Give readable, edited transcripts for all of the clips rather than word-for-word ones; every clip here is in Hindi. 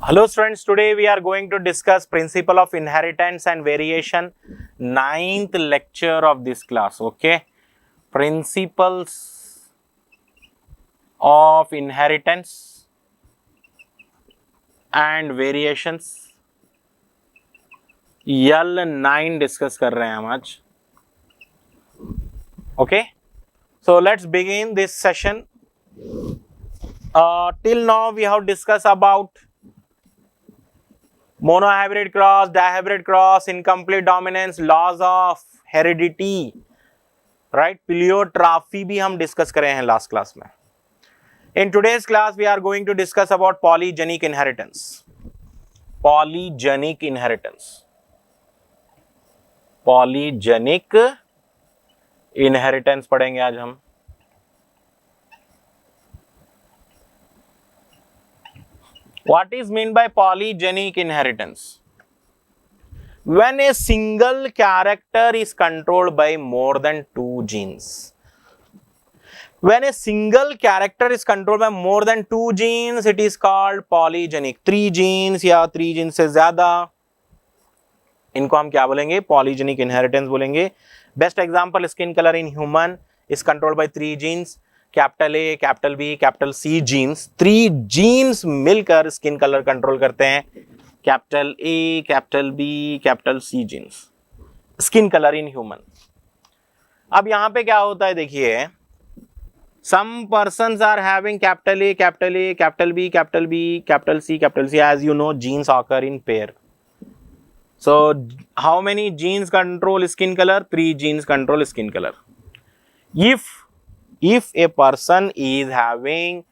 Hello students, today we are going to discuss principle of inheritance and variation, ninth lecture of this class. Okay, principles of inheritance and variations, L 9 discuss कर रहे हैं हम आज. Okay, so let's begin this session. Till now we have discussed about monohybrid cross, dihybrid cross, incomplete dominance, laws of heredity, right? Pleiotropy भी हम डिस्कस करे हैं लास्ट क्लास में. In today's class we are going to discuss about polygenic inheritance. Polygenic inheritance. Polygenic inheritance पढ़ेंगे आज हम. What is meant by polygenic inheritance? When a single character is controlled by more than two genes. When a single character is controlled by more than two genes, it is called polygenic. 3 genes या 3 genes से ज्यादा, इनको हम क्या बोलेंगे? Polygenic inheritance बोलेंगे. Best example, skin color in human is controlled by 3 genes. Capital A, capital B, capital C genes, 3 genes मिलकर स्किन कलर कंट्रोल करते हैं. Capital A, capital B, capital C genes, skin colour in human. अब यहां पे क्या होता है देखिए, some persons are having capital A, capital A, capital B, capital B, capital C, capital C. As you know, genes occur in pair. So how many genes control skin colour? 3 genes control skin colour. If a person is having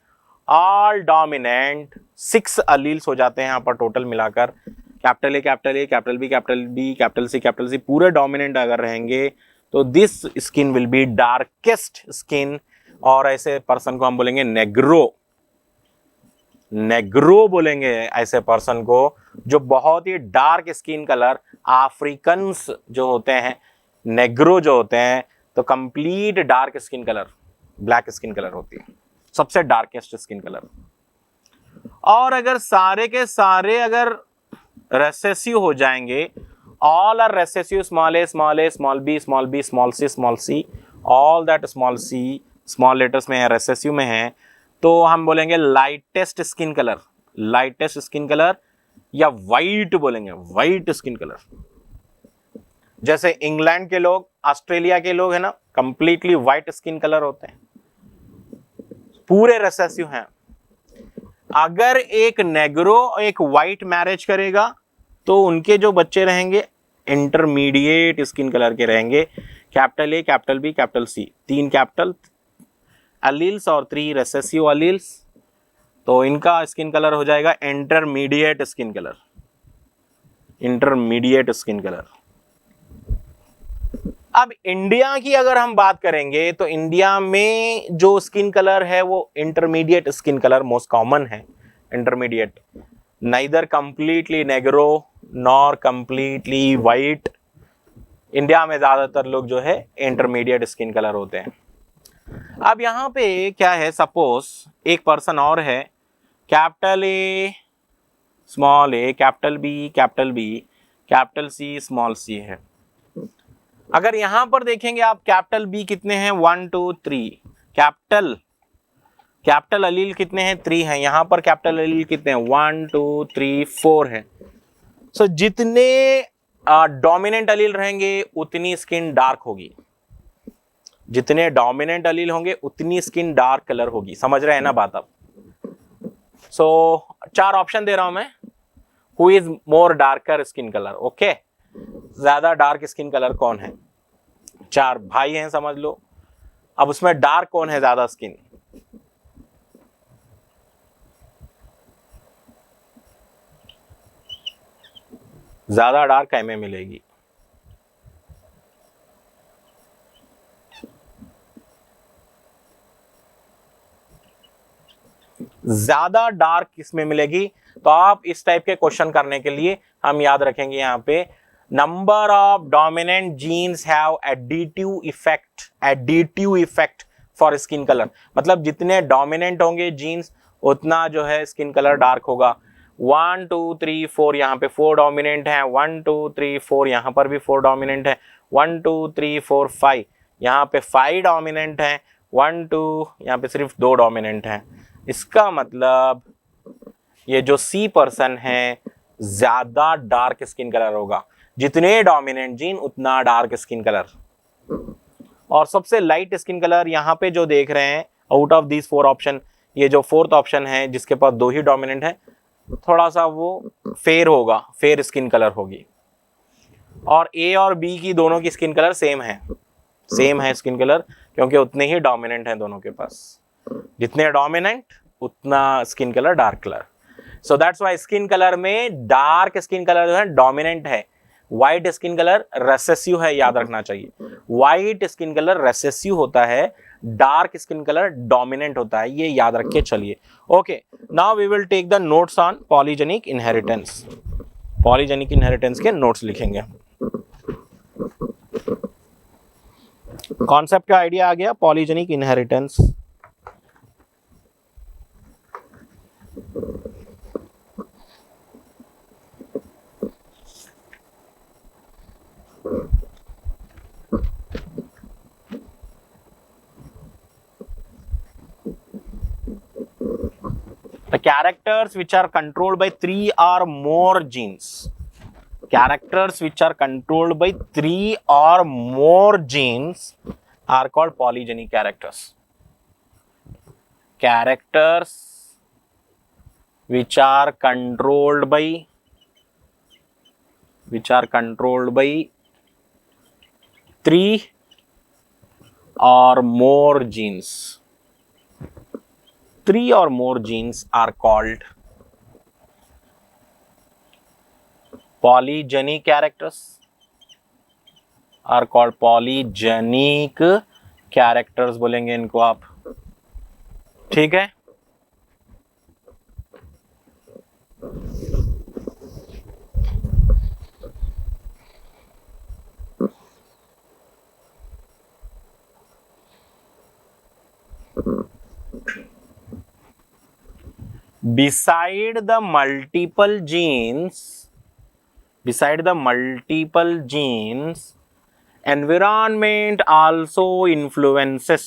all dominant 6 alleles हो जाते हैं यहाँ पर टोटल मिलाकर, capital A, capital A, capital B, capital B, capital C पूरे डोमिनेंट अगर रहेंगे तो this skin will be darkest skin, और ऐसे पर्सन को हम बोलेंगे नेग्रो. नेग्रो बोलेंगे ऐसे पर्सन को जो बहुत ही डार्क स्किन कलर. अफ्रीकन्स जो होते हैं, नेग्रो जो होते हैं, तो complete dark skin colour, black skin colour होती है, सबसे डार्केस्ट स्किन कलर. और अगर सारे के सारे अगर रेसेसिव हो जाएंगे, all are recessive, small A, small A, small B, small B, small c, all that small c small letters में है, रेसेसिव में है, तो हम बोलेंगे lightest skin colour. Lightest skin colour या वाइट बोलेंगे, वाइट स्किन कलर. जैसे इंग्लैंड के लोग, ऑस्ट्रेलिया के लोग है ना, कंप्लीटली व्हाइट स्किन कलर होते हैं, पूरे रेसेसिव हैं. अगर एक नेग्रो एक व्हाइट मैरिज करेगा तो उनके जो बच्चे रहेंगे इंटरमीडिएट स्किन कलर के रहेंगे. Capital A, capital B, capital C, 3 capital alleles और 3 रेसेसिव अलील्स, तो इनका स्किन कलर हो जाएगा intermediate skin colour. Intermediate skin colour. अब इंडिया की अगर हम बात करेंगे तो इंडिया में जो स्किन कलर है वो intermediate skin colour most common है. Intermediate, neither completely negro nor completely white. India में ज्यादातर लोग जो है इंटरमीडिएट स्किन कलर होते हैं. अब यहां पे क्या है, सपोज एक पर्सन और है, capital A, small A, capital B, capital C, small C है. अगर यहां पर देखेंगे आप, कैपिटल बी कितने हैं? 1 2 3. कैपिटल अलील कितने हैं? 3 हैं. यहां पर कैपिटल अलील कितने हैं? 1 2 3 4 है. सो जितने डोमिनेंट अलील रहेंगे उतनी स्किन डार्क होगी. जितने डोमिनेंट अलील होंगे उतनी स्किन डार्क कलर होगी. समझ रहे हैं ना बात आप? सो 4 ऑप्शन दे रहा हूं मैं. Who is more darker skin colour? Okay, ज्यादा डार्क स्किन कलर कौन है? 4 भाई हैं समझ लो. अब उसमें डार्क कौन है ज्यादा स्किन? ज्यादा डार्क हमें मिलेगी. ज्यादा डार्क किसमें मिलेगी? तो आप इस टाइप के क्वेश्चन करने के लिए हम याद रखेंगे यहां पे, number of dominant genes have additive effect for skin colour. मतलब जितने डोमिनेंट होंगे जीन्स उतना जो है स्किन कलर डार्क होगा. 1 2 3 4 यहाँ पे 4 डोमिनेंट है, 1 2 3 4 यहाँ पर भी 4 डोमिनेंट है, 1 2 3 4 5 यहाँ पे 5 डोमिनेंट है, 1 2 यहाँ पे सिर्फ 2 डोमिनेंट है। इसका मतलब ये जो सी पर्सन है ज्यादा डार्क स्किन कलर होगा, जितने डोमिनेंट जीन उतना डार्क स्किन कलर। और सबसे लाइट स्किन कलर यहाँ पे जो देख रहे हैं आउट ऑफ दीज 4 ऑप्शन, ये जो 4th ऑप्शन है जिसके पास 2 ही डोमिनेंट है, थोड़ा सा वो फेयर होगा, फेयर स्किन कलर होगी। और ए और बी की दोनों की स्किन कलर सेम है स्किन कलर, क्योंकि उतने ही डोमिनेंट हैं दोनों के पास, जितने डोमिनेंट उतना skin colour dark colour. So that's why skin colour में डार्क स्किन कलर जो है डोमिनेंट है, व्हाइट स्किन कलर रेसेसिव है, याद रखना चाहिए। व्हाइट स्किन कलर रेसेसिव होता है, डार्क स्किन कलर डोमिनेंट होता है, ये याद रख के चलिए। Okay, now we will take the notes on polygenic inheritance. Polygenic inheritance के नोट्स लिखेंगे। कॉन्सेप्ट का आइडिया आ गया, polygenic inheritance. The characters which are controlled by 3 or more genes. Characters which are controlled by 3 or more genes are called polygenic characters. Characters which are controlled by 3 or more genes. 3 or more genes are called polygenic characters, are called polygenic characters बोलेंगे इनको आप, ठीक है। Beside the multiple genes, environment also influences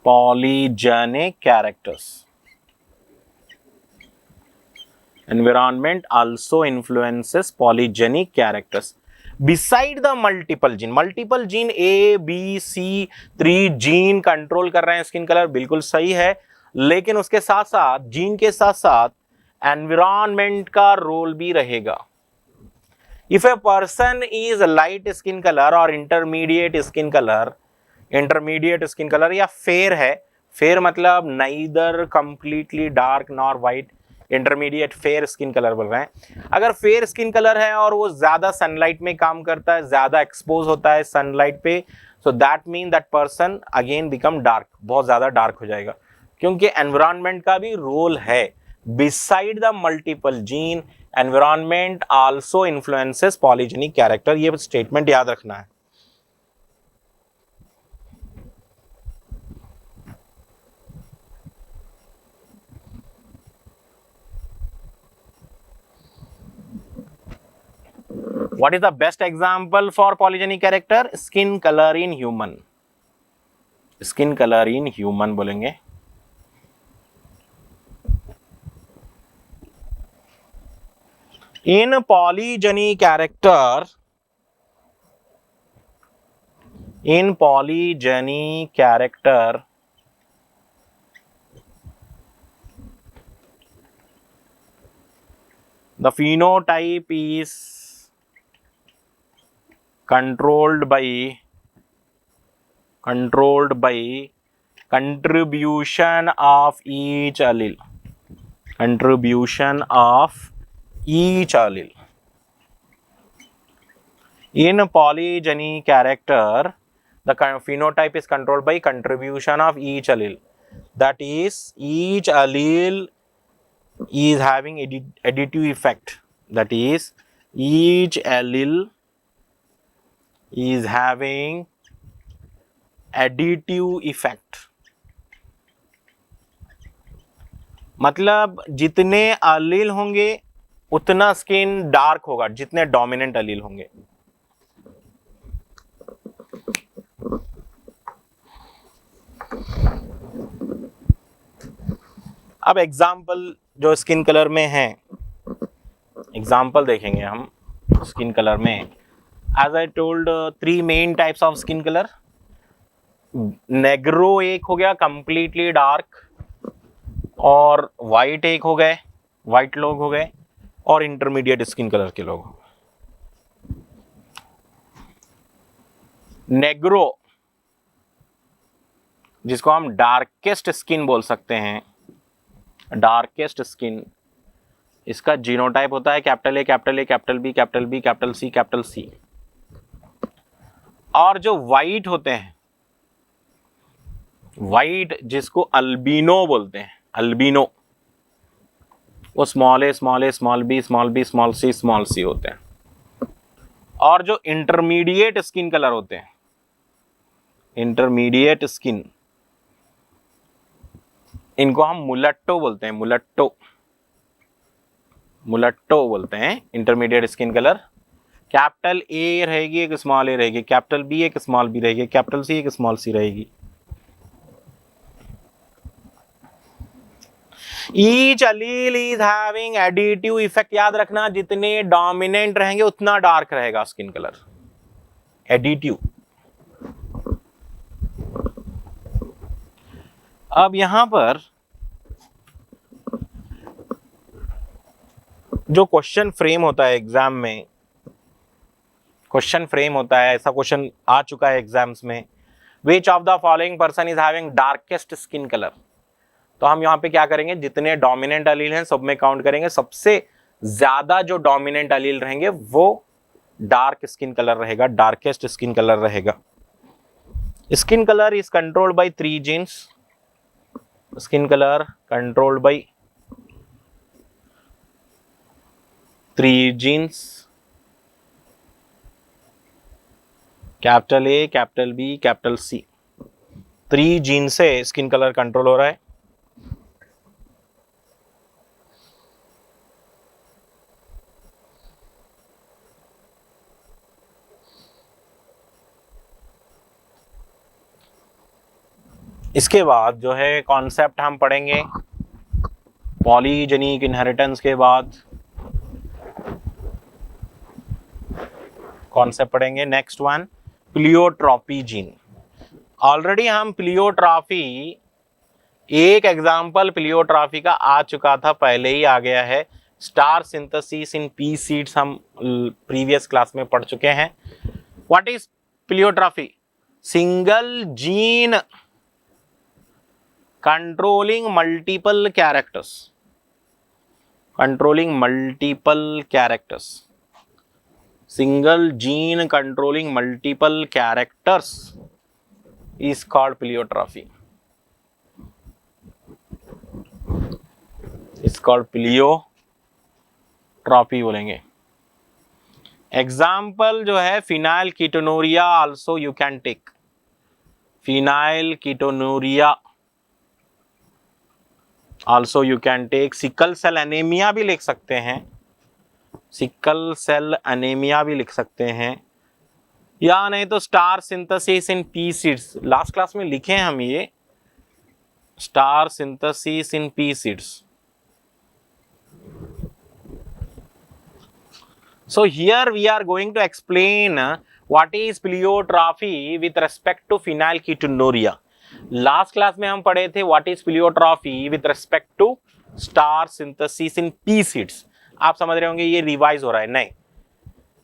polygenic characters. Environment also influences polygenic characters. Beside the multiple gene A, B, C 3 gene control कर रहे हैं स्किन कलर, बिल्कुल सही है, लेकिन उसके साथ साथ जीन के साथ साथ एनवायरनमेंट का रोल भी रहेगा। If a person is light skin colour और इंटरमीडिएट स्किन कलर या फेयर है, फेयर मतलब neither completely dark nor white, intermediate fair skin colour बोल रहे हैं। अगर फेयर स्किन कलर है और वो ज्यादा सनलाइट में काम करता है, ज्यादा एक्सपोज होता है सनलाइट पे, so that mean that person again become dark, बहुत ज्यादा डार्क हो जाएगा, क्योंकि एनवायरनमेंट का भी रोल है। Beside the multiple gene, environment also influences polygenic character, ये स्टेटमेंट याद रखना है। What is the best example for polygenic character? Skin color in human. Skin color in human बोलेंगे। In polygenic character, the phenotype is controlled by contribution of each allele. In polygenic character, the phenotype is controlled by contribution of each allele. That is, each allele is having additive effect. That is, each allele is having additive effect, मतलब जितने अलील होंगे उतना स्किन डार्क होगा, जितने डोमिनेंट अलील होंगे। अब एग्जाम्पल जो स्किन कलर में है, एग्जाम्पल देखेंगे हम स्किन कलर में। As I told 3 main types of skin colour. Negro एक हो गया कंप्लीटली डार्क, और वाइट एक हो गए, वाइट लोग हो गए, और इंटरमीडिएट स्किन कलर के लोग हो गए। नेग्रो जिसको हम डार्केस्ट स्किन बोल सकते हैं, डार्केस्ट स्किन, इसका जीनोटाइप होता है capital A, capital A, capital B, capital B, capital C, capital C. और जो वाइट होते हैं, वाइट जिसको अल्बिनो बोलते हैं, अल्बिनो, वो स्मॉल ए, स्मॉल ए, small B, small B, small C होते हैं। और जो इंटरमीडिएट स्किन कलर होते हैं, इंटरमीडिएट स्किन, इनको हम मुलट्टो बोलते हैं, मुलट्टो, मुलट्टो बोलते हैं intermediate skin colour. Capital A रहेगी, एक स्मॉल ए रहेगी, कैपिटल बी एक स्मॉल बी रहेगी, कैपिटल सी एक स्मॉल सी रहेगी। Each Aleel is having additive effect. याद रखना, जितने डोमिनेंट रहेंगे उतना डार्क रहेगा स्किन कलर, एडिटिव। अब यहां पर जो क्वेश्चन फ्रेम होता है एग्जाम में, क्वेश्चन फ्रेम होता है, ऐसा क्वेश्चन आ चुका है एग्जाम्स में, which of the following person is having darkest skin colour. तो हम यहाँ पे क्या करेंगे, जितने डोमिनेंट अलील हैं सब में काउंट करेंगे, सबसे ज्यादा जो डोमिनेंट अलील रहेंगे वो डार्क स्किन कलर रहेगा, डार्केस्ट स्किन कलर रहेगा। Skin colour is controlled by 3 genes. Skin colour controlled by 3 genes, capital A, capital B, capital C. 3 gene से स्किन कलर कंट्रोल हो रहा है। इसके बाद जो है कॉन्सेप्ट हम पढ़ेंगे पॉलीजेनिक इनहेरिटेंस के बाद कॉन्सेप्ट पढ़ेंगे। Next one pleiotropy gene. Already हम प्लियोट्रॉपी, एक एग्जाम्पल प्लियोट्रॉपी का आ चुका था, पहले ही आ गया है। Star synthesis in pea seeds हम प्रीवियस क्लास में पढ़ चुके हैं। What is pleiotropy? Single gene controlling multiple characters, controlling multiple characters, single gene controlling multiple characters is called pleiotropy, it's called pleiotropy बोलेंगे। एग्जाम्पल जो है phenylketonuria, also you can take phenylketonuria, also you can take sickle cell anaemia भी लिख सकते हैं, सिकल सेल एनीमिया भी लिख सकते हैं, या नहीं तो star synthesis in pea seeds. Last class में लिखे हैं हम ये star synthesis in pea seeds. So here we are going to explain what is pleiotropy with respect to phenylketonuria. Last class में हम पढ़े थे what is pleiotropy with respect to star synthesis in pea seeds. आप समझ रहे होंगे ये रिवाइज हो रहा है, नहीं,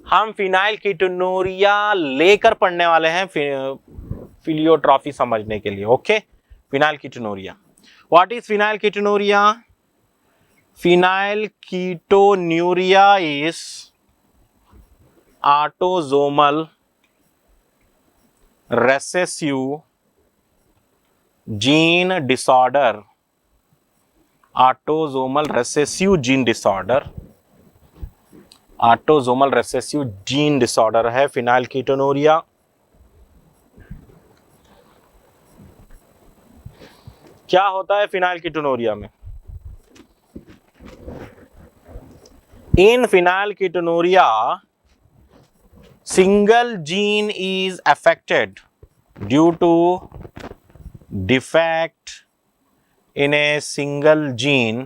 हम फिनाइल कीटोनूरिया लेकर पढ़ने वाले हैं प्लियोट्रॉपी समझने के लिए। Okay, phenyl ketonuria. What is phenyl ketonuria? Phenyl ketonuria is autosomal recessive gene disorder, autosomal recessive gene disorder, autosomal recessive gene disorder है फिनाइल कीटोनूरिया। क्या होता है फिनाइलकीटोनुरिया में? इन फिनाइलकीटोनुरिया single gene is affected due to defect in a single gene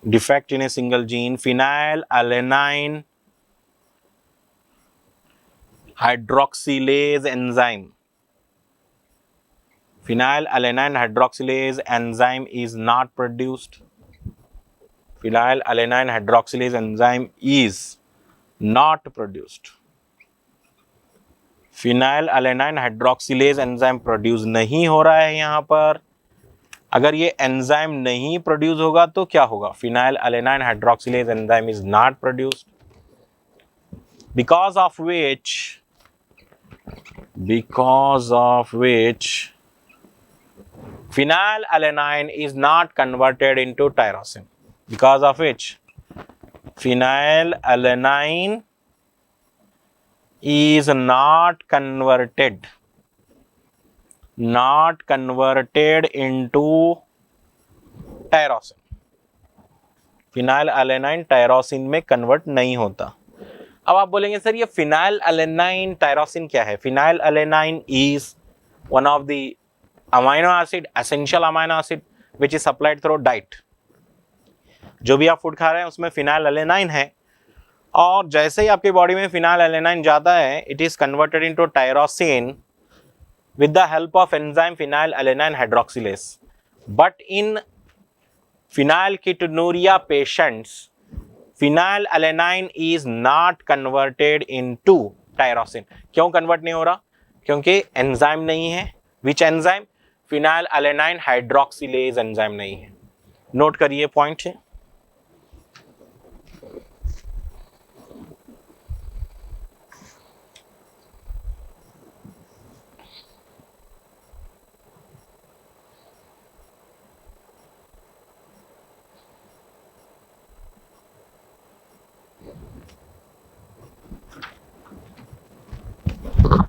defect in a single gene phenylalanine hydroxylase enzyme. Phenylalanine hydroxylase enzyme is not produced. Phenylalanine hydroxylase enzyme is not produced. Phenylalanine hydroxylase enzyme produce नहीं हो रहा है यहाँ पर. अगर ये एंजाइम नहीं प्रोड्यूस होगा तो क्या होगा? Phenylalanine hydroxylase enzyme is not produced, because of which phenylalanine is not converted into tyrosine. Because of which phenylalanine is not converted into tyrosine. Phenylalanine tyrosine में कन्वर्ट नहीं होता. अब आप बोलेंगे सर ये phenylalanine tyrosine क्या है? Phenylalanine is one of the amino acid, essential amino acid which is supplied through diet. जो भी आप फूड खा रहे हैं उसमें phenylalanine है, और जैसे ही आपकी बॉडी में phenylalanine जाता है, it is converted into tyrosine with the help of enzyme phenylalanine hydroxylase. But in phenylketonuria patients, phenylalanine is not converted into tyrosine. क्यों कन्वर्ट नहीं हो रहा? क्योंकि एंजाइम नहीं है. Which enzyme? phenylalanine hydroxylase enzyme नहीं है. नोट करिए पॉइंट है.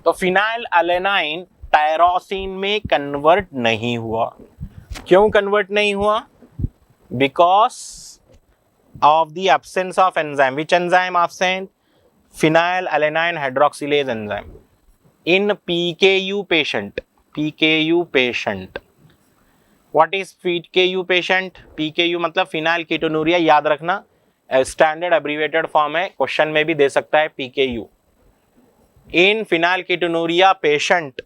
तो phenylalanine टायरोसिन में कन्वर्ट नहीं हुआ. क्यों कन्वर्ट नहीं हुआ? Because of the absence of enzyme. Which enzyme absent? phenylalanine hydroxylase enzyme in PKU patient. What is PKU patient? PKU मतलब phenylketonuria. याद रखना, स्टैंडर्ड एब्रीवेटेड फॉर्म है, क्वेश्चन में भी दे सकता है PKU. In phenylketonuria patient,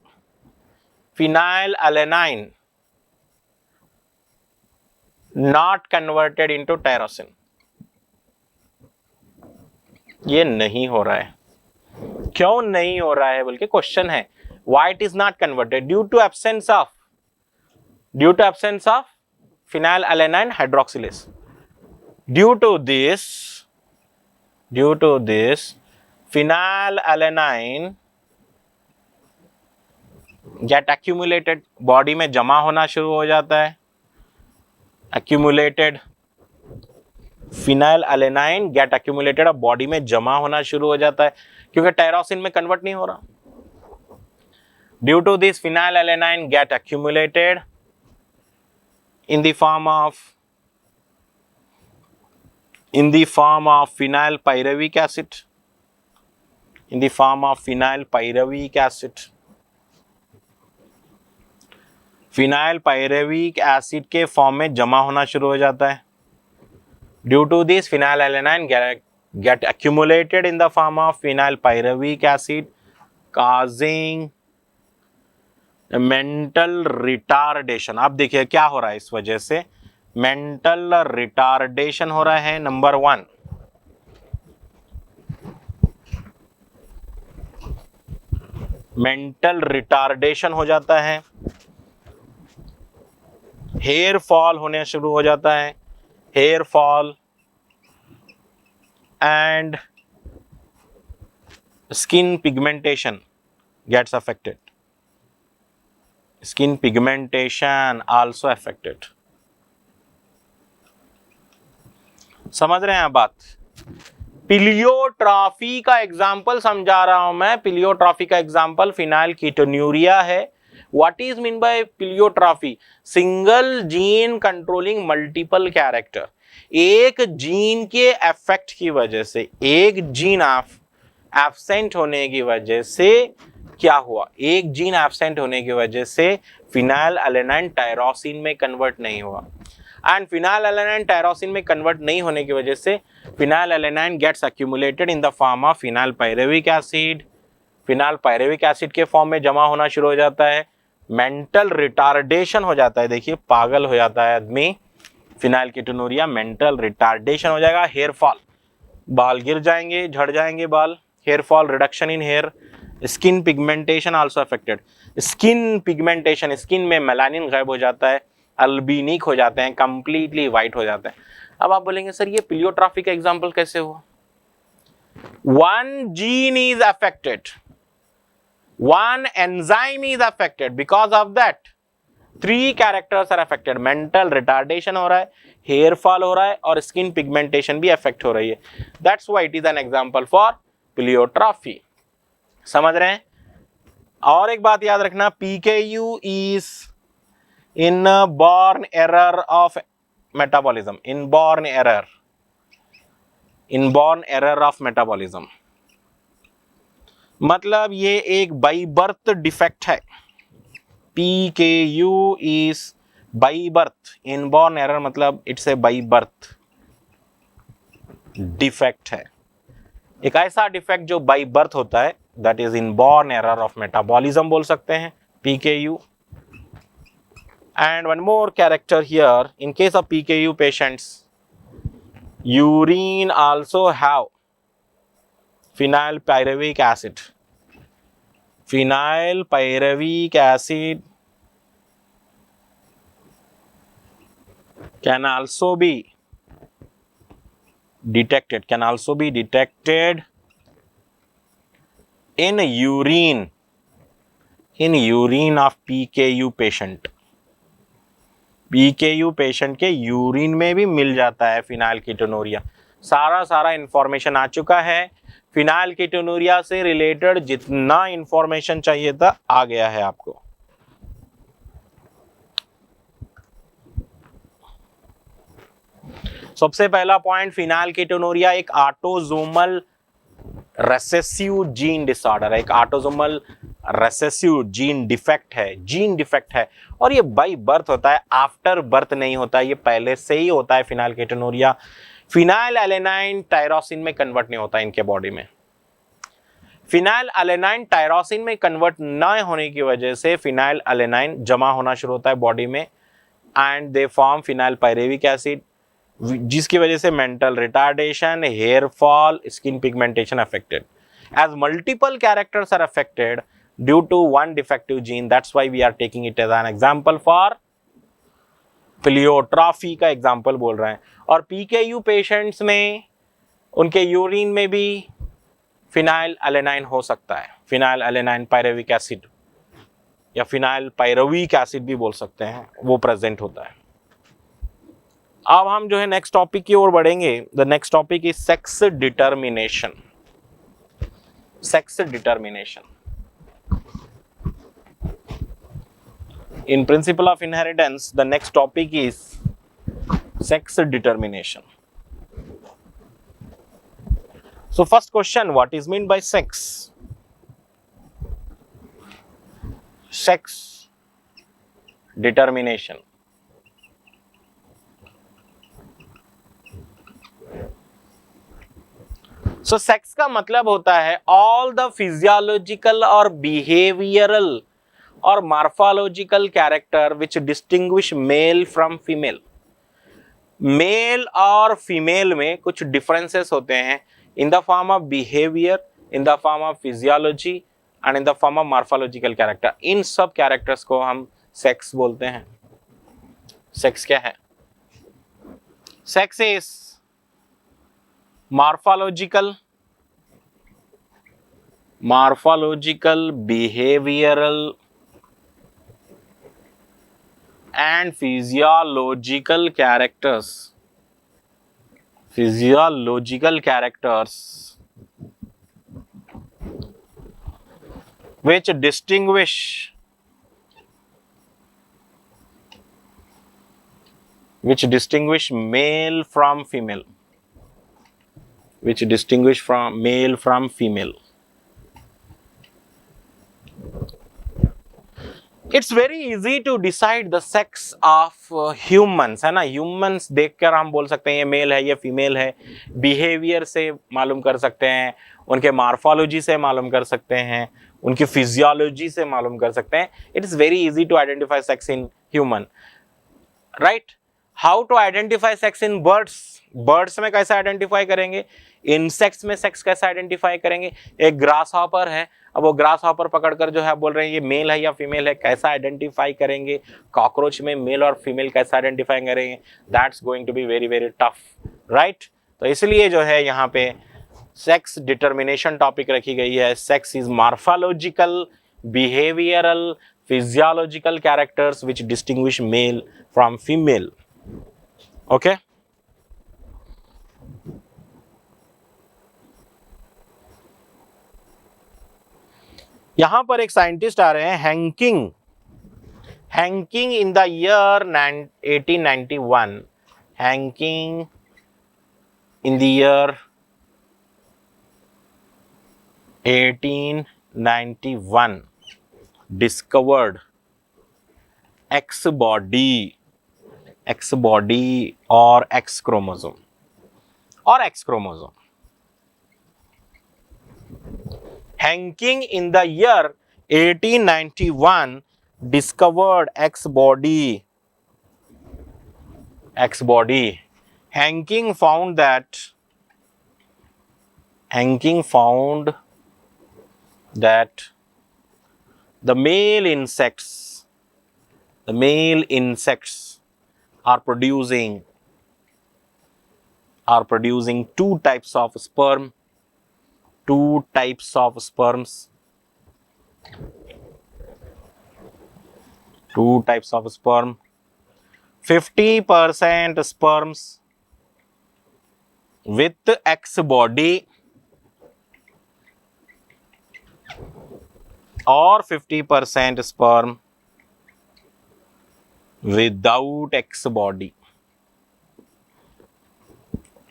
phenylalanine not converted into tyrosine. ये नहीं हो रहा है. क्यों नहीं हो रहा है बल्कि क्वेश्चन है. Why it is not converted? Due to absence of phenylalanine hydroxylase. Due to this phenylalanine get accumulated, body में जमा होना शुरू हो जाता है. accumulated phenylalanine get accumulated, अब बॉडी में जमा होना शुरू हो जाता है क्योंकि टायरोसिन में कन्वर्ट नहीं हो रहा. Due to this phenylalanine get accumulated in the form of phenylpyruvic acid. phenylpyruvic acid के फॉर्म में जमा होना शुरू हो जाता है. Due to this phenylalanine get accumulated in the form of phenylpyruvic acid, causing mental retardation. आप देखिए क्या हो रहा है इस वजह से. मेंटल रिटार्डेशन हो रहा है. नंबर 1, मेंटल रिटार्डेशन हो जाता है. हेयर फॉल होने शुरू हो जाता है. Hair fall and skin pigmentation gets affected. Skin pigmentation also affected. समझ रहे हैं आप बात? पिलियोट्रॉफी का एग्जाम्पल समझा रहा हूं मैं। पिलियोट्रॉफी का एग्जाम्पल फिनाइल कीटोन्यूरिया है। What is mean by pleiotropy? Single gene controlling multiple character. एक जीन के इफेक्ट की वजह से, एक जीन एब्सेंट होने की वजह से क्या हुआ? एक जीन एब्सेंट होने की वजह से फिनाइल एलेनाइन टायरोसिन में कन्वर्ट नहीं हुआ, एंड फिनाइल एलेनाइन टायरोसिन में कन्वर्ट नहीं होने की वजह से phenylalanine gets accumulated in the form of phenylpyruvic acid. Phenylpyruvic acid के फॉर्म में जमा होना शुरू हो जाता है, मेंटल रिटार्डेशन हो जाता है। देखिए पागल हो जाता है आदमी। फिनाइल कीटोन्यूरिया, मेंटल रिटार्डेशन हो जाएगा, हेयर फॉल, बाल गिर जाएंगे, झड़ जाएंगे बाल, hair fall, reduction in hair, skin pigmentation also affected. Skin pigmentation, skin में मेलानिन गायब हो जाता है, अल्बिनिक हो जाते हैं, कंप्लीटली व्हाइट हो जाते हैं। अब आप बोलेंगे सर ये पिलियोट्रॉफी का एग्जांपल कैसे हुआ? One gene is affected, one enzyme is affected, because of that 3 characters are affected. Mental retardation हो रहा है, हेयर फॉल हो रहा है, और स्किन पिगमेंटेशन भी अफेक्ट हो रही है। That's why it is an example for pleiotropy. समझ रहे हैं? और एक बात याद रखना, PKU is inborn error of metabolism. Inborn error of metabolism मतलब ये एक बाई बर्थ डिफेक्ट है। PKU is by birth, inborn error मतलब it's a by birth defect है। एक ऐसा डिफेक्ट जो बाई बर्थ होता है, that is inborn error of metabolism बोल सकते हैं, PKU। And one more character here, in case of PKU patients, urine also have phenyl pyruvic acid. Phenyl pyruvic acid can also be detected, in urine of PKU patient। PKU patient के यूरिन में भी मिल जाता है फिनाइल कीटोन्यूरिया। सारा इंफॉर्मेशन आ चुका है। फिनाइल कीटोन्यूरिया से रिलेटेड जितना इंफॉर्मेशन चाहिए था आ गया है आपको। सबसे पहला पॉइंट, फिनाइल कीटोन्यूरिया एक ऑटोसोमल रेसेसिव जीन डिसऑर्डर है, एक ऑटोसोमल रेसेसिव जीन डिफेक्ट है, और ये बाई बर्थ होता है, आफ्टर बर्थ नहीं होता, ये पहले से ही होता है। Phenyl ketonuria phenyl alanine tyrosine में कन्वर्ट नहीं होता इनके बॉडी में। फिनाइल एलेनाइन टायरोसिन में कन्वर्ट न होने की वजह से फिनाइल एलेनाइन जमा होना शुरू होता है बॉडी में, and they form phenylpyruvic acid, जिसकी वजह से mental retardation, hair fall, skin pigmentation affected. As multiple characters are affected due to one defective gene, that's why we are taking it as an example for पिलियोट्रॉफी का एग्जाम्पल बोल रहे हैं। और PKU पेशेंट्स में उनके यूरिन में भी फिनाइल एलेनाइन हो सकता है, फिनाइल एलेनाइन पायरुविक एसिड या फिनाइल पायरुविक एसिड भी बोल सकते हैं, वो प्रेजेंट होता है। अब हम जो है नेक्स्ट टॉपिक की ओर बढ़ेंगे। The next topic is sex determination. Sex determination. In principle of inheritance, the next topic is sex determination. So first question, what is meant by sex? Sex determination. So sex का मतलब होता है ऑल द फिजियोलॉजिकल और बिहेवियरल और morphological character which distinguish male from female. Male और फीमेल में कुछ डिफरेंसेस होते हैं in the form of behaviour, in the form of physiology and in the form of morphological character. इन सब कैरेक्टर्स को हम सेक्स बोलते हैं। सेक्स क्या है? Sex is morphological, behavioral and physiological characters physiological characters which distinguish male from female, which distinguish from male from female. It's very easy to decide the sex of humans, है ना। ह्यूमंस देखकर हम बोल सकते हैं ये मेल है ये फीमेल है, बिहेवियर से मालूम कर सकते हैं, उनके मार्फोलॉजी से मालूम कर सकते हैं, उनकी फिजियोलॉजी से मालूम कर सकते हैं। It is very easy to identify sex in human, right. How to identify sex in birds, birds में कैसे आइडेंटिफाई करेंगे, इंसेक्ट्स में सेक्स कैसे आइडेंटिफाई करेंगे। एक ग्रास हॉपर है, अब वो ग्रास हॉपर पकड़कर जो है बोल रहे हैं ये मेल है या फीमेल है, कैसा आइडेंटिफाई करेंगे। कॉकरोच में मेल और फीमेल कैसा आइडेंटिफाई करेंगे, that's going to be very very tough, right. तो इसलिए जो है यहाँ पे सेक्स डिटर्मिनेशन टॉपिक रखी गई है। Sex is morphological, behavioural, physiological characters which distinguish male from female. Okay, यहां पर एक साइंटिस्ट आ रहे हैं, Henking. Henking in the year 1891, Henking in the year 1891 discovered X body और X chromosome Hanking in the year 1891 discovered X body. Hanking found that the male insects are producing two types of sperm. 50% sperms with X body और 50% sperm without X body।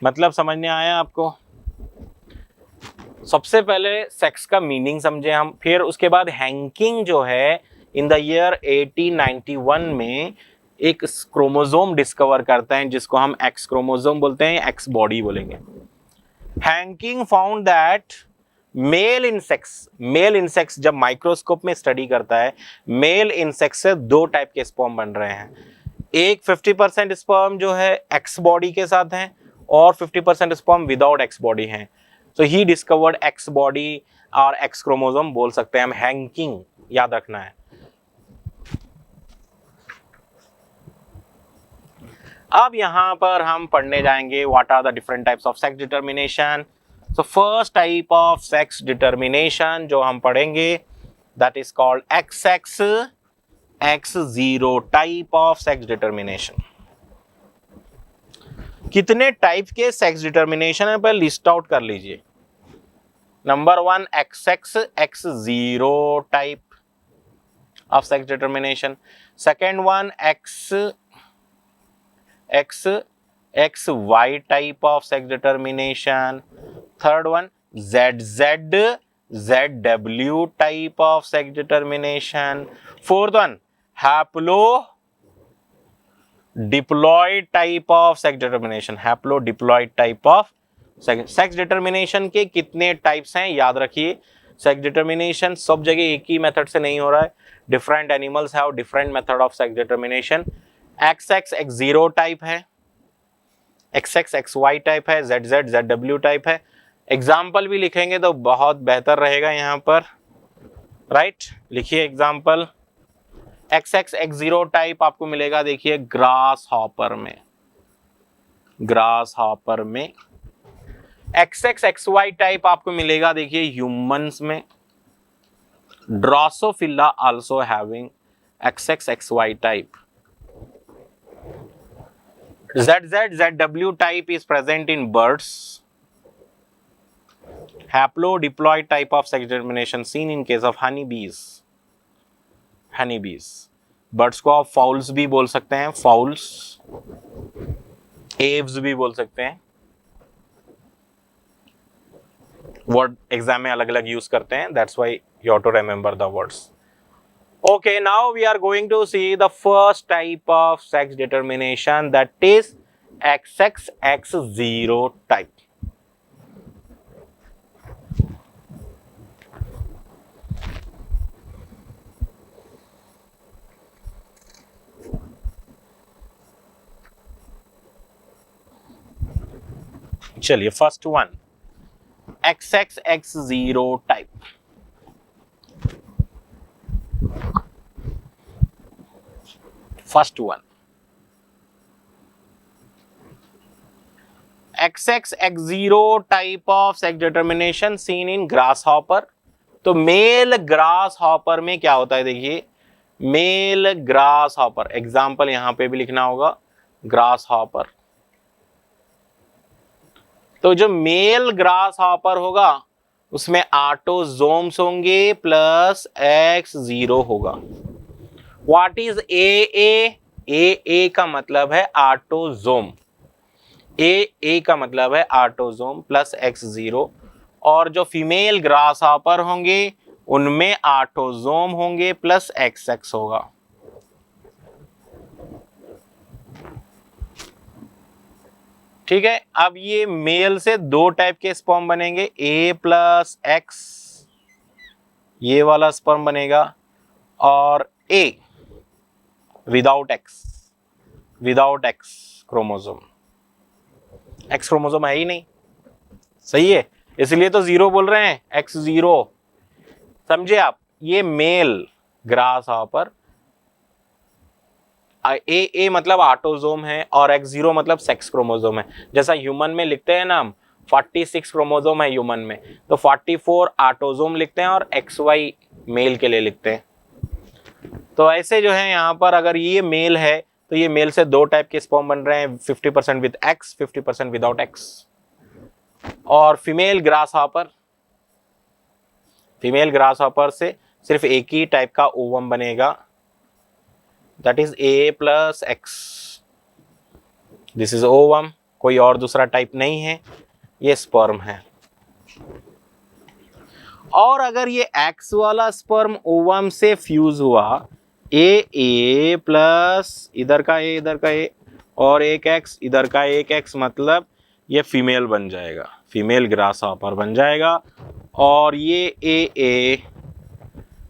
मतलब समझ में आया आपको। सबसे पहले सेक्स का मीनिंग समझे हम, फिर उसके बाद हैंकिंग जो है इन द ईयर 1891 में एक क्रोमोसोम डिस्कवर करते हैं जिसको हम एक्स क्रोमोसोम बोलते हैं, एक्स बॉडी बोलेंगे। Henking found that male insects जब माइक्रोस्कोप में स्टडी करता है, मेल इंसेक्ट से दो टाइप के स्पर्म बन रहे हैं। एक 50% स्पर्म जो है एक्स बॉडी के साथ हैं और 50% स्पर्म विदाउट एक्स बॉडी हैं। So he discovered X body और X chromosome बोल सकते हैं हम। हैंकिंग याद रखना है। अब यहां पर हम पढ़ने जाएंगे what are the different types of sex determination. So first type of sex determination जो हम पढ़ेंगे that is called X0 type of sex determination. कितने टाइप के सेक्स डिटर्मिनेशन है पहले लिस्ट आउट कर लीजिए। Number 1 X0 type of sex determination. Second one XY type of sex determination. Third one ZW type of sex determination. Fourth one haplodiploid type of sex determination. Sex determination के कितने टाइप्स हैं याद रखिए। सेक्स डिटर्मिनेशन सब जगह एक ही मेथड से नहीं हो रहा है, different animals have different method of sex determination. X0 type है, XY टाइप है, ZW टाइप है। एग्जाम्पल भी लिखेंगे तो बहुत बेहतर रहेगा यहाँ पर, राइट। लिखिए एग्जाम्पल। X0 टाइप आपको मिलेगा देखिए ग्रास हॉपर में। XY टाइप आपको मिलेगा देखिए ह्यूमंस में। Drosophila also having XY type. ZZZW type is present in birds. Haplodiploid type of sex determination seen in case of honeybees. Birds को आप फाउल्स भी बोल सकते हैं, फाउल्स, एव्स भी बोल सकते हैं, वर्ड एग्जाम में अलग अलग यूज करते हैं, that's why you have to remember the words. Okay, now we are going to see the first type of sex determination, that is XXX0 type. चलिए first one XXX0 type. First one XXX0 type of sex determination seen in grass hopper. तो मेल ग्रास हॉपर में क्या होता है, देखिए मेल ग्रास हॉपर, एग्जाम्पल यहां पे भी लिखना होगा ग्रास हॉपर. तो जो मेल ग्रास हॉपर होगा उसमें ऑटोजोम्स होंगे प्लस X0 होगा. व्हाट इज ए का मतलब है ऑटोजोम, ए का मतलब है ऑटोजोम प्लस X0. और जो फीमेल ग्रास हॉपर होंगे उनमें ऑटोजोम होंगे प्लस XX होगा. ठीक है. अब ये मेल से दो टाइप के स्पर्म बनेंगे, A प्लस X ये वाला स्पर्म बनेगा, और A without X chromosome. X chromosome है ही नहीं, सही है, इसलिए तो 0 बोल रहे हैं, X0. समझे आप, ये मेल ग्रास हॉपर, ए मतलब ऑटोजोम है और X0 मतलब सेक्स क्रोमोसोम है. जैसा ह्यूमन में लिखते हैं ना हम 46 क्रोमोसोम है ह्यूमन में, तो 44 ऑटोजोम लिखते हैं और XY मेल के लिए लिखते हैं. तो ऐसे जो है यहाँ पर अगर ये मेल है तो ये मेल से दो टाइप के स्पर्म बन रहे हैं, 50% विद X, 50% विदाउट X. और फीमेल ग्रास हॉपर से सिर्फ एक ही टाइप का ओवम बनेगा, that is A plus X. This is ovum, कोई और दूसरा टाइप नहीं है, ये स्पर्म है. और अगर ये X वाला स्पर्म ओवम से फ्यूज हुआ, A प्लस इधर का A और एक X इधर का एक X, मतलब ये फीमेल बन जाएगा, फीमेल ग्रास हॉपर बन जाएगा. और ये A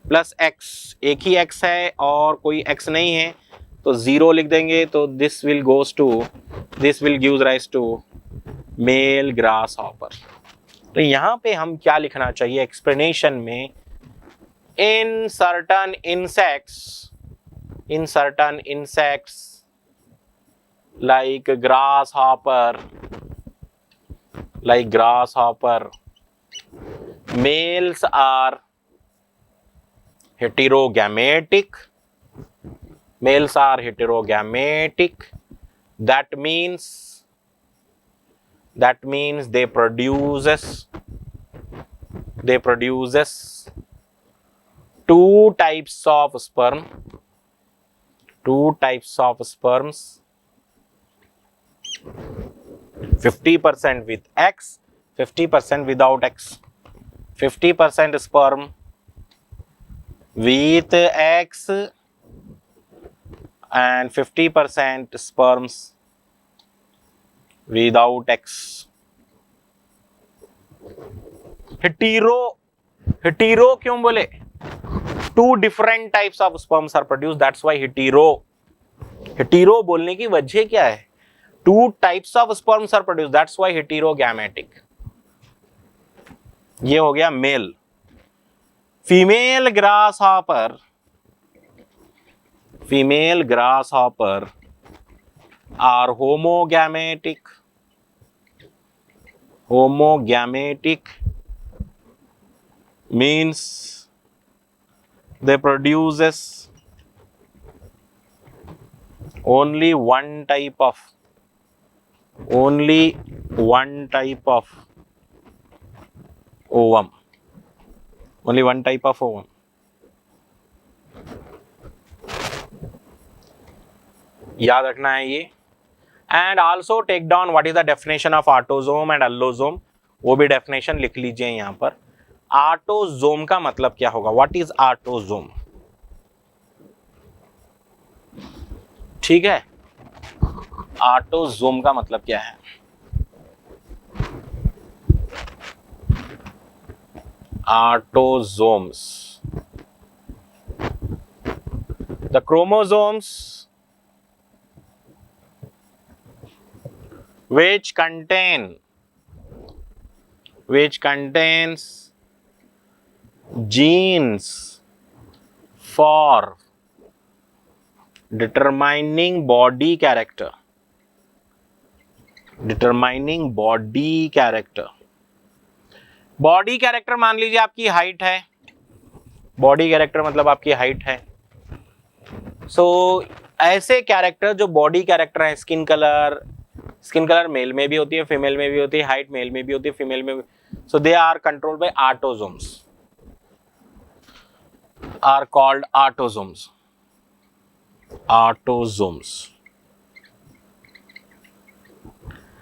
प्लस X, एक ही X है और कोई X नहीं है, तो 0 लिख देंगे. तो this will gives rise to male grasshopper. तो यहाँ पे हम क्या लिखना चाहिए एक्सप्लेनेशन में, in certain insects like grasshopper, males are heterogamitic. That means they produces two types of sperms, 50% with X, 50% without X. 50% sperm with X and 50% sperms without X. hetero क्यों बोले? Two different types of sperms are produced, that's why hetero बोलने की वजह क्या है? Two types of sperms are produced, that's why heterogamitic. ये हो गया male. Female grasshopper are homogamitic means they produces only one type of only one type of ovum, only one type of ovum. याद रखना है ये. And also take down what is the definition of autosome and allosome, वो भी डेफिनेशन लिख लीजिए यहां पर. ऑटोजोम का मतलब क्या होगा, व्हाट इज ऑटोजोम. ठीक है, ऑटोजोम का मतलब क्या है. Autosomes, the chromosomes which contains genes for determining body character, body character मान लीजिए आपकी हाइट है, बॉडी कैरेक्टर मतलब आपकी हाइट है. सो ऐसे कैरेक्टर जो बॉडी कैरेक्टर है, स्किन कलर मेल में भी होती है, फीमेल में भी होती है, हाइट मेल में भी होती है, फीमेल में भी. So they are controlled by autosomes, are called autosomes.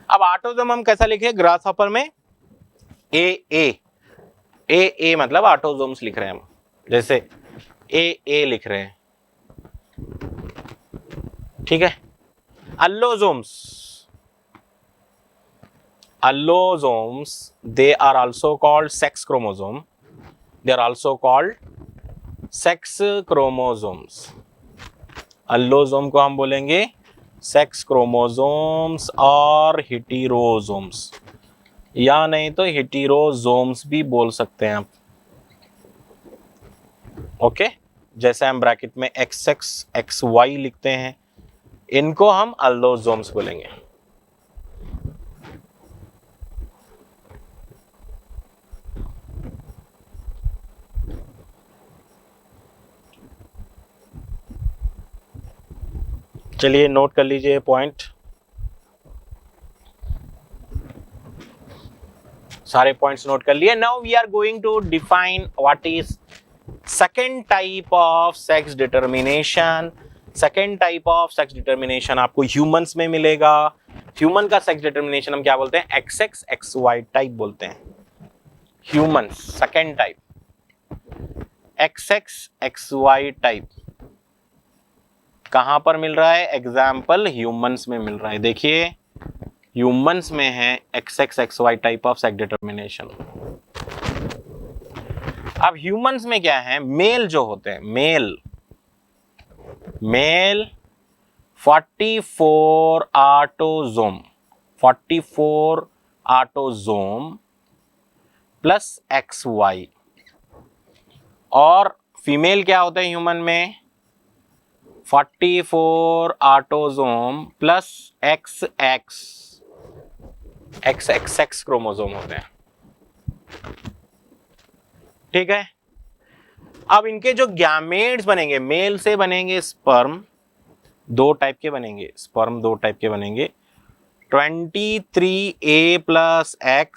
अब ऑटोसोम हम कैसा लिखे, ग्रासहॉपर में ए मतलब ऑटोसोम्स लिख रहे हैं हम, जैसे ए लिख रहे हैं. ठीक है. Allosomes they are also called sex chromosome, अल्लोसोम को हम बोलेंगे सेक्स क्रोमोसोम्स और हेटेरोसोम्स, या नहीं तो हेटेरोसोम्स भी बोल सकते हैं आप. ओके, जैसे हम ब्रैकेट में XX XY लिखते हैं, इनको हम अल्लोसोम्स बोलेंगे. चलिए नोट कर लीजिए पॉइंट, सारे पॉइंट्स नोट कर लिए. Now we are going to define what is second type of sex determination. Second type of sex determination आपको ह्यूमंस में मिलेगा. ह्यूमन का सेक्स डिटर्मिनेशन हम क्या बोलते हैं, XX XY टाइप बोलते हैं. Humans second type XX XY type कहां पर मिल रहा है, एग्जाम्पल ह्यूमंस में मिल रहा है. देखिए ह्यूमंस में है XX XY type of sex determination. अब ह्यूमंस में क्या है, मेल जो होते हैं, मेल 44 ऑटोजोम प्लस XY, और फीमेल क्या होता है ह्यूमन में 44 ऑटोजोम प्लस XX क्रोमोसोम होते हैं. ठीक है. अब इनके जो गैमेट्स बनेंगे, मेल से बनेंगे स्पर्म, दो टाइप के बनेंगे, 23A plus X,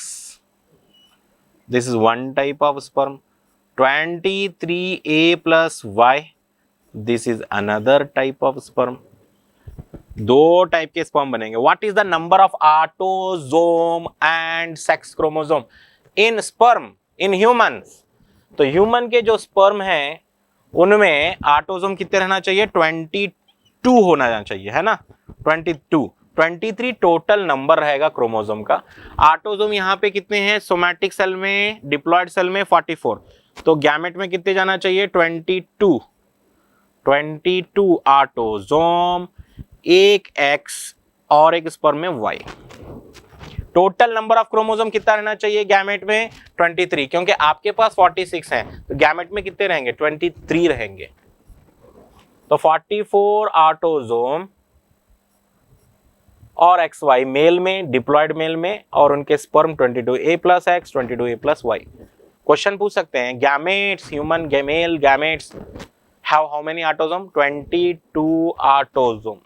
this is one type of sperm. 23A plus Y, this is another type of sperm. दो टाइप के स्पर्म बनेंगे. What is the number of autosome and sex chromosome in sperm in humans. तो ह्यूमन के जो स्पर्म हैं उनमें ऑटोजोम कितने रहना चाहिए, 22 होना चाहिए, है ना. 22, 23 टोटल नंबर रहेगा क्रोमोसोम का. ऑटोजोम यहाँ पे कितने हैं, सोमैटिक सेल में, डिप्लॉयड सेल में 44, तो गैमेट में कितने जाना चाहिए, 22 ऑटोजोम, एक X और एक स्पर्म में Y. Total number of chromosome कितना रहना चाहिए गैमेट में, 23, क्योंकि आपके पास 46 हैं, तो गैमेट में कितने रहेंगे, 23 रहेंगे. तो 44 ऑटोजोम और XY मेल में, डिप्लॉयड मेल में, और उनके sperm 22A plus X, 22A plus Y. Question पूछ सकते हैं, gametes, human male gametes have how many autosome, 22 autosome,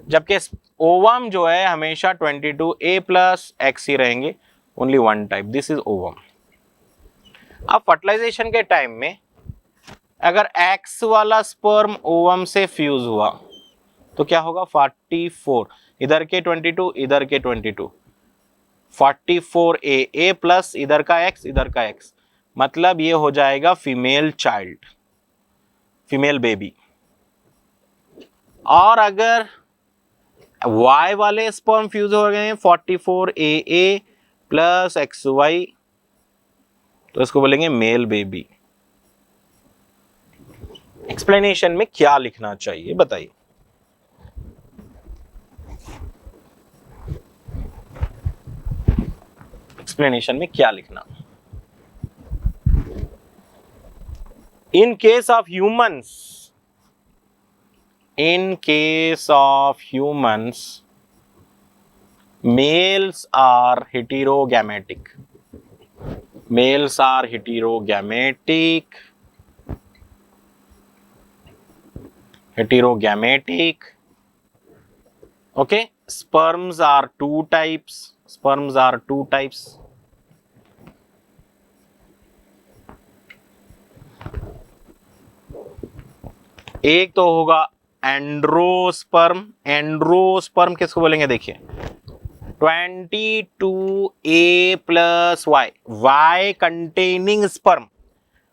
जबकि ओवम जो है हमेशा 22A प्लस एक्स ही रहेंगे, only one type, this is ovum. अब फर्टिलाइजेशन के टाइम में अगर एक्स वाला स्पर्म ओवम से फ्यूज हुआ तो क्या होगा, 44, इधर के 22, इधर के 22, 44A, ए प्लस इधर का एक्स, इधर का एक्स, मतलब ये हो जाएगा फीमेल चाइल्ड, फीमेल बेबी। और अगर Y वाले स्पर्म फ्यूज हो गए हैं 44AA प्लस XY, तो इसको बोलेंगे मेल बेबी। एक्सप्लेनेशन में क्या लिखना चाहिए बताइए। एक्सप्लेनेशन में क्या लिखना, इन case of humans, in case of humans, males are heterogametic, males are heterogametic, heterogametic, okay, sperms are two types, sperms are two types, एक तो होगा एंड्रोस्पर्म, एंड्रोस्पर्म किसको बोलेंगे, देखिए 22A plus Y, Y containing sperm,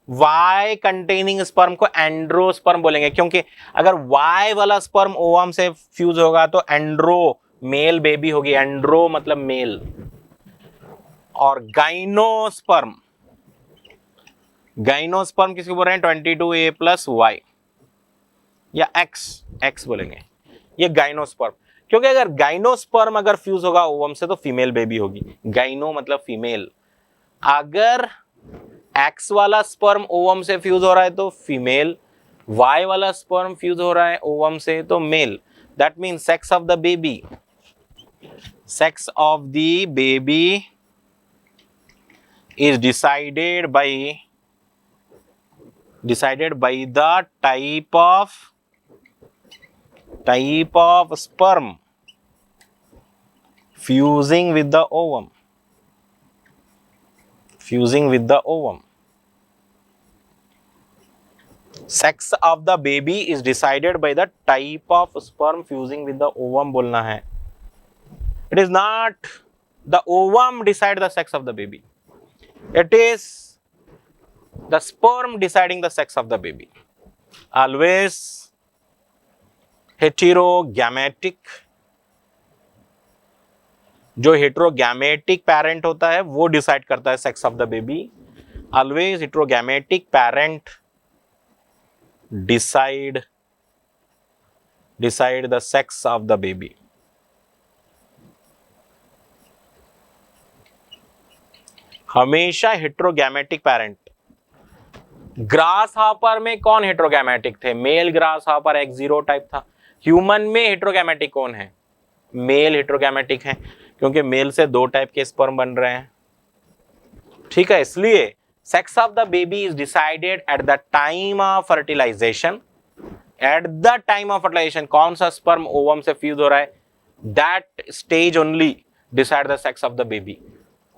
Y containing sperm को एंड्रोस्पर्म बोलेंगे, क्योंकि अगर वाई वाला स्पर्म ओवम से फ्यूज होगा तो एंड्रो मेल बेबी होगी, एंड्रो मतलब मेल। और गाइनोस्पर्म, गाइनोस्पर्म किसको बोल रहे हैं, 22A प्लस वाई या एक्स बोलेंगे, ये गाइनोस्पर्म, क्योंकि अगर गाइनोस्पर्म अगर फ्यूज होगा ओवम से तो फीमेल बेबी होगी, गाइनो मतलब फीमेल। अगर एक्स वाला स्पर्म ओवम से फ्यूज हो रहा है तो फीमेल, वाई वाला स्पर्म फ्यूज हो रहा है ओवम से तो male. That mean sex of the baby, sex of the baby is decided by the type of sperm fusing with the ovum, fusing with the ovum. Sex of the baby is decided by the type of sperm fusing with the ovum बोलना है। It is not the ovum decide the sex of the baby, it is the sperm deciding the sex of the baby, always heterogametic. जो हेटेरोगैमेटिक पेरेंट होता है वो डिसाइड करता है sex of the baby, always heterogametic parent decide the sex of the baby. हमेशा हेटेरोगैमेटिक पेरेंट। ग्रास हॉपर में कौन हेटेरोगैमेटिक थे, male grasshopper X zero type था। ह्यूमन में हेटेरोगैमेटिक कौन है, मेल हेटेरोगैमेटिक है, क्योंकि मेल से दो टाइप के स्पर्म बन रहे हैं, ठीक है। इसलिए sex of the baby is decided at the time of fertilisation, at the time of fertilisation कौन सा स्पर्म ओवम से फ्यूज हो रहा है, that stage only decide the sex of the baby.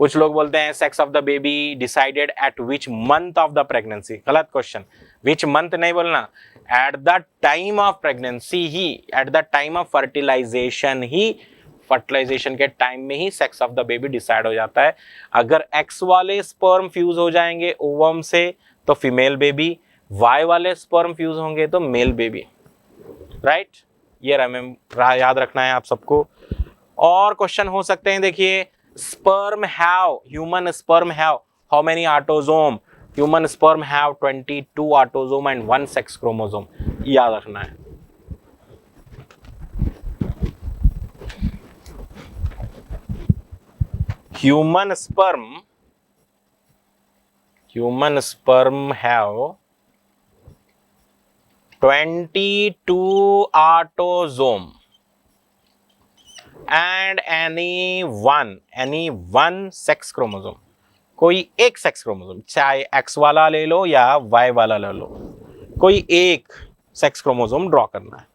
कुछ लोग बोलते हैं sex of the baby decided at which month of the pregnancy, गलत क्वेश्चन, विच मंथ नहीं बोलना, at the time of pregnancy ही, at the time of fertilisation he, fertilization के टाइम में ही sex of the baby decide हो जाता है। अगर एक्स वाले स्पर्म फ्यूज हो जाएंगे ओवम से तो फीमेल बेबी, वाई वाले स्पर्म फ्यूज होंगे तो मेल बेबी, राइट। ये याद रखना है आप सबको। और क्वेश्चन हो सकते हैं, देखिए sperm have, human sperm have how many autosome, human sperm have 22 autosome and 1 sex chromosome, याद रखना है। human sperm have 22 autosome and any one sex chromosome, कोई एक सेक्स क्रोमोसोम, चाहे एक्स वाला ले लो या वाई वाला ले लो, कोई एक सेक्स क्रोमोसोम ड्रॉ करना है।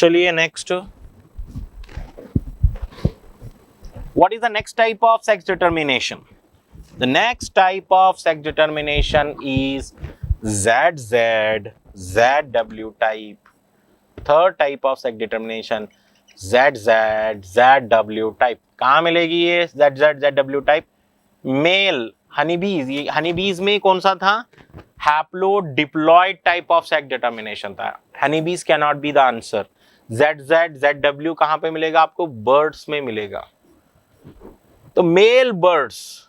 चलिए next, what is the next type of sex determination? The next type of sex determination is ZZ, ZW type. Third type of sex determination ZZ, ZW type. कहाँ मिलेगी ये ZZ, ZW type? Male honeybees, ये हनीबीज में कौन सा था? Haplodiploid type of sex determination था. Honeybees can not be the answer. ZZ, ZW कहाँ पे मिलेगा आपको? बर्ड्स में मिलेगा. तो मेल बर्ड्स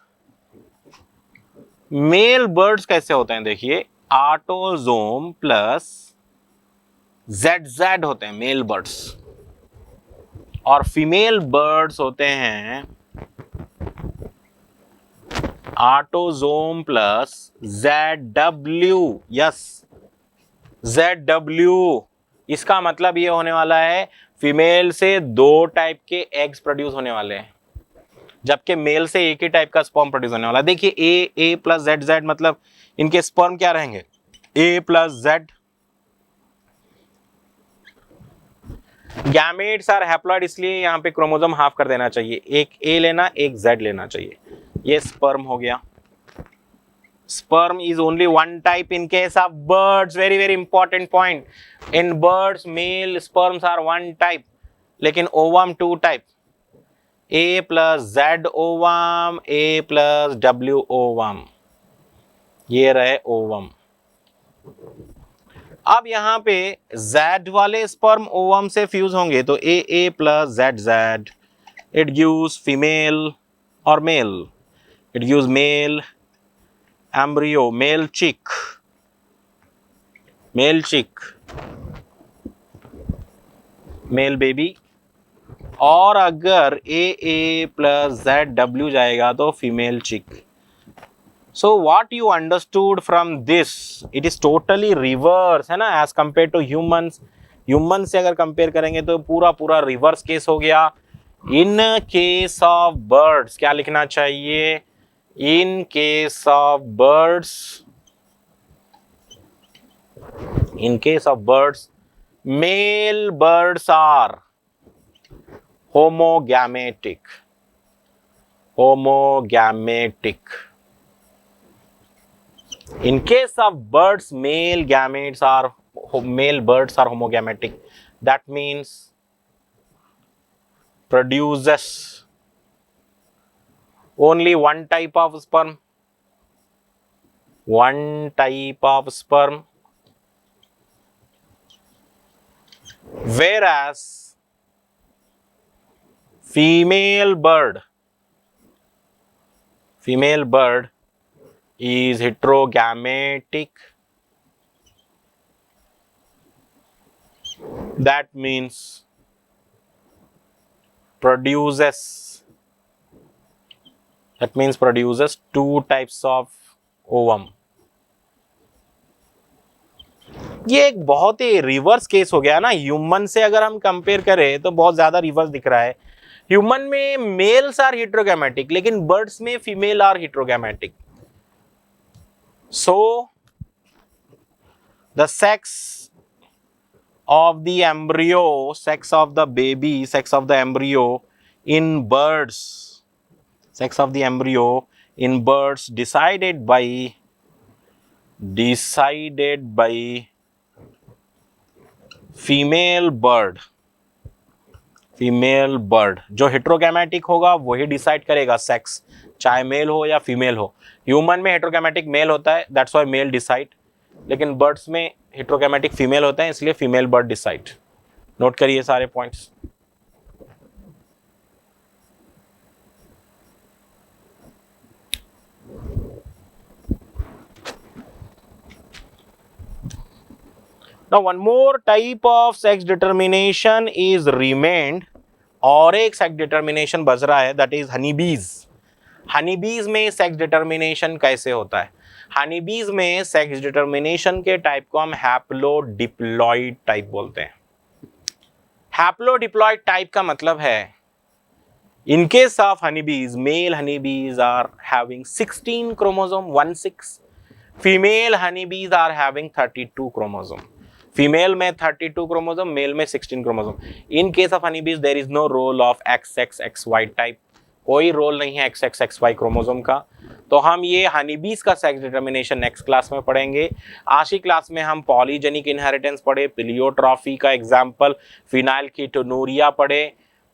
कैसे होते हैं? देखिए, ऑटोजोम प्लस ZZ होते हैं मेल बर्ड्स, और फीमेल बर्ड्स होते हैं autosome plus ZW. Yes, ZW. इसका मतलब ये होने वाला है फीमेल से 2 टाइप के एग्स प्रोड्यूस होने वाले हैं, जबकि मेल से एक ही टाइप का स्पर्म प्रोड्यूस होने वाला है. देखिए A प्लस ZZ मतलब इनके स्पर्म क्या रहेंगे? A plus Z. Gametes are haploid, इसलिए यहाँ पे क्रोमोसोम हाफ कर देना चाहिए. एक A लेना, एक Z लेना चाहिए. ये स्पर्म हो गया. Sperm is only one type in case of birds. Very very important point. In birds, male sperms are one type, लेकिन ovum 2 type. A plus Z ovum, A plus W ovum. ये रहे ovum. अब यहाँ पे Z वाले sperm ovum से फ्यूज होंगे तो A plus ZZ. It gives female or male. It gives male embryo, male chick, male baby. और अगर A plus ZW जाएगा तो female chick. So what you understood from this, it is totally reverse है ना, as compared to humans. Humans से अगर कंपेयर करेंगे तो पूरा रिवर्स केस हो गया. In case of birds क्या लिखना चाहिए? In case of birds, male birds are homogametic. In case of birds, male birds are homogametic. That means produces only one type of sperm. Whereas female bird is heterogametic. That means produces 2 types of ovum. ये एक बहुत ही रिवर्स केस हो गया ना. ह्यूमन से अगर हम कंपेयर करें तो बहुत ज्यादा रिवर्स दिख रहा है. ह्यूमन में मेल्स आर हेटेरोगैमेटिक, लेकिन बर्ड्स में female are heterogametic. So the sex of the embryo, sex of the embryo in birds decided by female bird. जो हेटेरोगैमेटिक होगा वही डिसाइड करेगा सेक्स, चाहे मेल हो या फीमेल हो. ह्यूमन में हेटेरोगैमेटिक मेल होता है, दैट्स व्हाई मेल डिसाइड, लेकिन बर्ड्स में हेटेरोगैमेटिक फीमेल होता है, इसलिए फीमेल बर्ड डिसाइड. नोट करिए सारे points. Now one more type of sex determination is remained. और एक sex determination बच रहा है, that is honeybees. honeybees में sex determination कैसे होता है? honeybees में sex determination के टाइप को हम haplodiploid टाइप बोलते हैं. haplodiploid टाइप का मतलब है, in case of honeybees, male honeybees are having 16 chromosome, 16. female honeybees are having 32 chromosome. Female में 32 क्रोमोसोम, मेल में 16 chromosome. In case of honeybees there is no role of XXXY type, कोई रोल नहीं है XXXY क्रोमोसोम का। तो हम ये हनीबीज का सेक्स डिटर्मिनेशन नेक्स्ट क्लास में पढ़ेंगे। आज की क्लास में हम पॉलीजेनिक इनहेरिटेंस पढ़े, प्लियोट्रॉफी का एग्जाम्पल फिनाइलकीटोनूरिया पढ़े,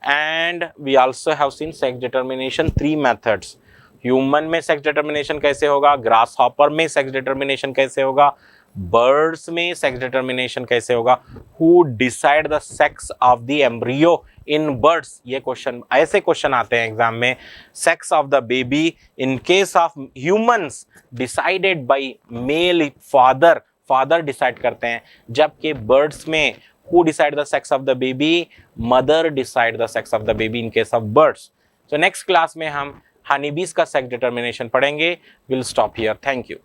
and we also have seen sex determination 3 methods. Human में सेक्स डिटर्मिनेशन कैसे होगा, ग्रास हॉपर में सेक्स डिटर्मिनेशन कैसे होगा, बर्ड्स में सेक्स डिटर्मिनेशन कैसे होगा, who decide the sex of the embryo in birds, ये क्वेश्चन, ऐसे क्वेश्चन आते हैं एग्जाम में। Sex of the baby in case of humans decided by male father, father decide करते हैं, जबकि बर्ड्स में who decide the sex of the baby, mother decide the sex of the baby in case of birds. तो नेक्स्ट क्लास में हम हनीबीज का सेक्स डिटर्मिनेशन पढ़ेंगे। Will stop here, thank you.